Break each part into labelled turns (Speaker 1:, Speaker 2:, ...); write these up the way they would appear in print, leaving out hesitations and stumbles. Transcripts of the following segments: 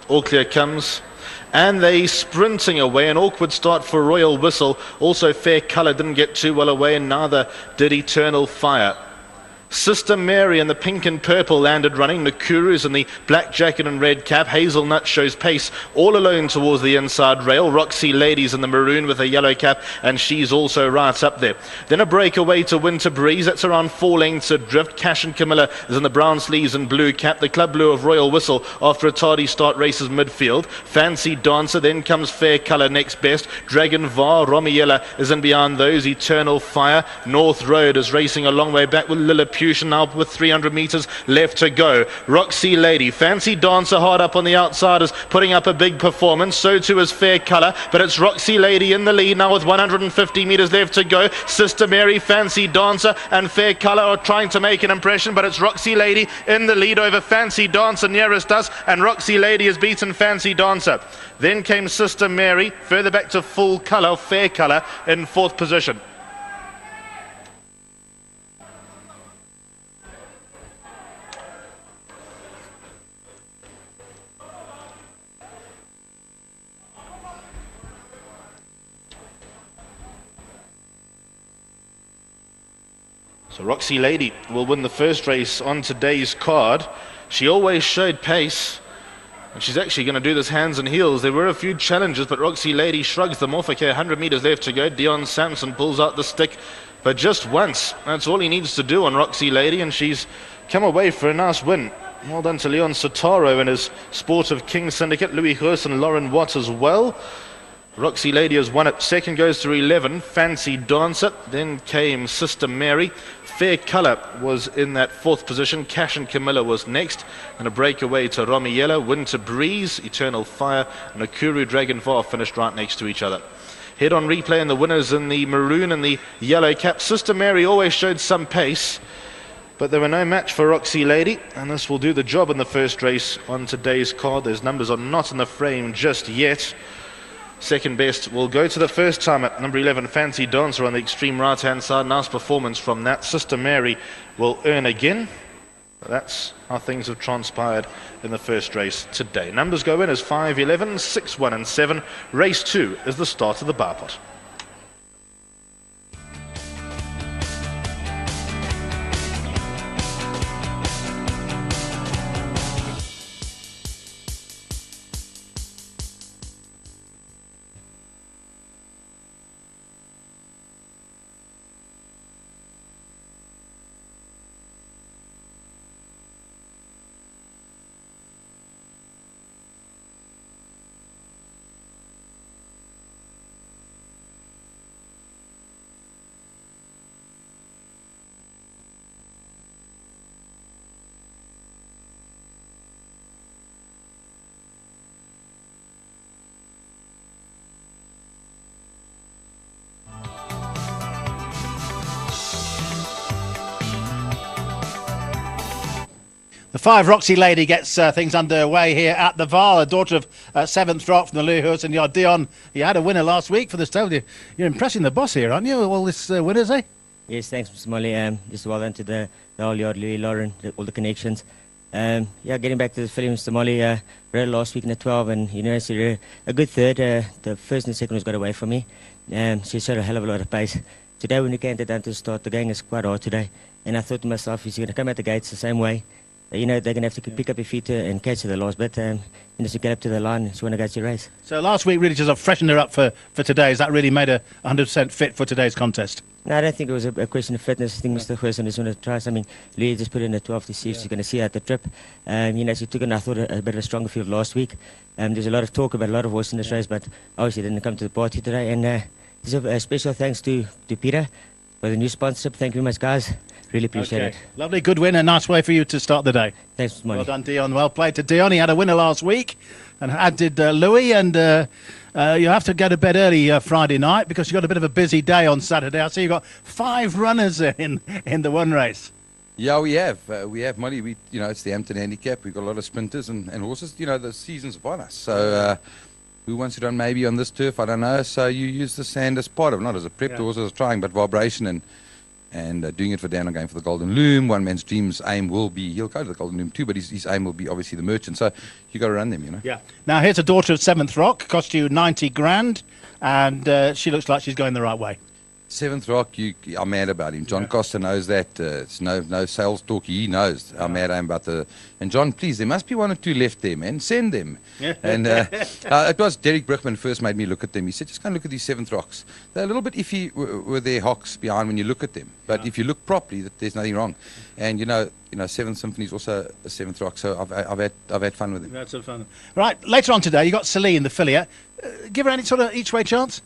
Speaker 1: All clear comes. And they sprinting away. An awkward start for Royal Whistle. Also Fair Colour didn't get too well away, and neither did Eternal Fire. Sister Mary in the pink and purple landed running. Nakuru's in the black jacket and red cap. Hazelnut shows pace all alone towards the inside rail. Roxy Lady's in the maroon with a yellow cap, and she's also right up there. Then a breakaway to Winter Breeze. That's around 4 lengths adrift. Cash and Camilla is in the brown sleeves and blue cap. The club blue of Royal Whistle after a tardy start races midfield. Fancy Dancer, then comes Fair Colour next best. Dragon Var, Romiella is in behind those. Eternal Fire. North Road is racing a long way back with Lilliputian now with 300 metres left to go. Roxy Lady, Fancy Dancer hard up on the outsiders, putting up a big performance. So too is Fair Colour, but it's Roxy Lady in the lead now with 150 metres left to go. Sister Mary, Fancy Dancer and Fair Colour are trying to make an impression, but it's Roxy Lady in the lead over Fancy Dancer nearest us, and Roxy Lady has beaten Fancy Dancer. Then came Sister Mary, further back to Full Colour, Fair Colour in 4th position. So Roxy Lady will win the first race on today's card. She always showed pace, and she's actually going to do this hands and heels. There were a few challenges, but Roxy Lady shrugs them off. Okay, 100 metres left to go. Dion Sampson pulls out the stick, but just once. That's all he needs to do on Roxy Lady, and she's come away for a nice win. Well done to Leon Sotaro and his Sportive King Syndicate, Louis Hurst and Lauren Watt as well. Roxy Lady has won it. Second goes to 11, Fancy Dancer. Then came Sister Mary. Fair Colour was in that 4th position. Cash and Camilla was next. And a breakaway to Romiella, Winter Breeze, Eternal Fire, and Akuru Dragon Var finished right next to each other. Head on replay, and the winners in the maroon and the yellow cap. Sister Mary always showed some pace, but there were no match for Roxy Lady, and this will do the job in the first race on today's card. Those numbers are not in the frame just yet. Second best will go to the first time at number 11, Fancy Dancer on the extreme right-hand side. Nice performance from that. Sister Mary will earn again. That's how things have transpired in the first race today. Numbers go in as 5, 11, 6, 1 and 7. Race 2 is the start of the bar pot.
Speaker 2: The 5 Roxy Lady gets things underway here at the VAR, a daughter of 7th drop from the Louis Hurst. And Dion, you had a winner last week for the stable. You're impressing the boss here, aren't you? All this winners, eh?
Speaker 3: Yes, thanks, Mr. Molly. Just well done to the whole yard, Louis, Lauren, all the connections. Yeah, getting back to the film, Mr. Molly, ran last week in the 12, and you know, so a good third. The first and second was got away from me. She showed a hell of a lot of pace. Today, when we came down to start, the going is quite hard today. And I thought to myself, he's going to come out the gates the same way. You know, they're going to have to pick up your feet and catch to the last bit. You know, so get up to the line if you want to go to your race.
Speaker 2: So last week really just freshened her up for today. Has that really made her 100% fit for today's contest?
Speaker 3: No, I don't think it was a question of fitness. I think Mr. Hurst just wanted to try something. Louis just put in a 12 to see if she's going to see her at the trip. You know, she took in, I thought, a bit of a stronger field last week. There's a lot of talk about a lot of horses in this race, but obviously didn't come to the party today. And there's a special thanks to Peter for the new sponsorship. Thank you very much, guys. Really appreciate it.
Speaker 2: Lovely, good win, a nice way for you to start the day.
Speaker 3: Thanks, Molly.
Speaker 2: Well done, Dion. Well played to Dion. He had a winner last week, and as did Louis. And you have to go to bed early Friday night because you've got a bit of a busy day on Saturday. I see you've got 5 runners in the one race.
Speaker 4: Yeah, we have, Molly. You know, it's the Hampton Handicap. We've got a lot of sprinters and horses. You know, the season's upon us. So who wants to run maybe on this turf? I don't know. So you use the sand as part of, not as a prep to horses trying, but vibration and doing it for Dan. I'm going for the Golden Loom. One man's dreams aim will be, he'll go to the Golden Loom too, but his aim will be obviously the Merchant. So you got to run them, you know.
Speaker 2: Yeah. Now here's a daughter of 7th Rock, cost you 90 grand, and she looks like she's going the right way.
Speaker 4: 7th Rock, you are mad about him. John Costa knows that. It's no sales talk. He knows how mad I am about the. And John, please, there must be 1 or 2 left there, man. Send them. And it was Derek Brickman first made me look at them. He said, just go and look at these 7th Rocks. They're a little bit iffy with their hocks behind when you look at them. But if you look properly, there's nothing wrong. And you know, 7th Symphony is also a 7th Rock. So I've had fun with him.
Speaker 2: That's fun. Right, later on today, you got Celine, the filly. Give her any sort of each way chance.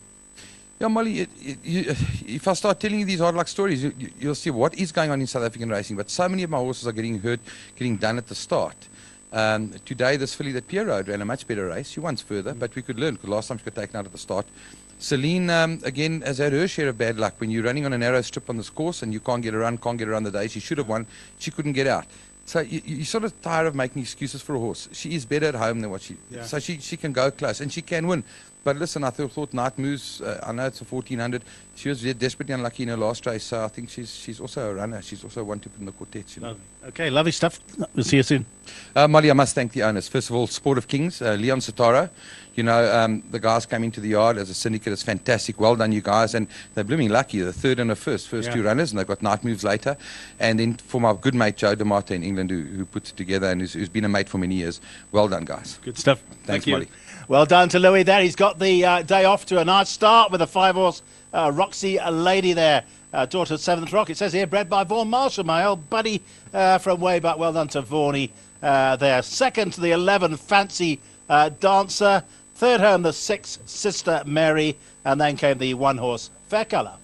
Speaker 4: Yeah, Molly, if I start telling you these hard luck stories, you'll see what is going on in South African racing. But so many of my horses are getting hurt, getting done at the start. Today, this filly that Pierre rode ran a much better race. She wants further, but we could learn because last time she got taken out at the start. Celine, again, has had her share of bad luck. When you're running on a narrow strip on this course and you can't get around the day she should have won, she couldn't get out. So you're sort of tired of making excuses for a horse. She is better at home than what she... Yeah. So she can go close and she can win. But listen, I thought Night Moves, I know it's a 1400. She was desperately unlucky in her last race, so I think she's also a runner. She's also one to put in the quartet. You know?
Speaker 2: Lovely. Okay, lovely stuff. We'll see you soon.
Speaker 4: Molly, I must thank the owners. First of all, Sport of Kings, Leon Sotaro. You know, the guys came into the yard as a syndicate. It's fantastic. Well done, you guys. And they're blooming lucky. The third and the first 2 runners, and they've got Night Moves later. And then for my good mate, Joe DeMarte in England, who puts it together and who's been a mate for many years. Well done, guys.
Speaker 2: Good stuff.
Speaker 4: Thanks, Molly.
Speaker 2: Well done to Louis there. He's got the day off to a nice start with a 5-horse Roxy Lady there. Daughter of 7th Rock. It says here, bred by Vaughan Marshall, my old buddy from way back. Well done to Vaughanie there. Second to the 11, Fancy Dancer. Third home, the 6, Sister Mary. And then came the 1-horse, Fair Colour.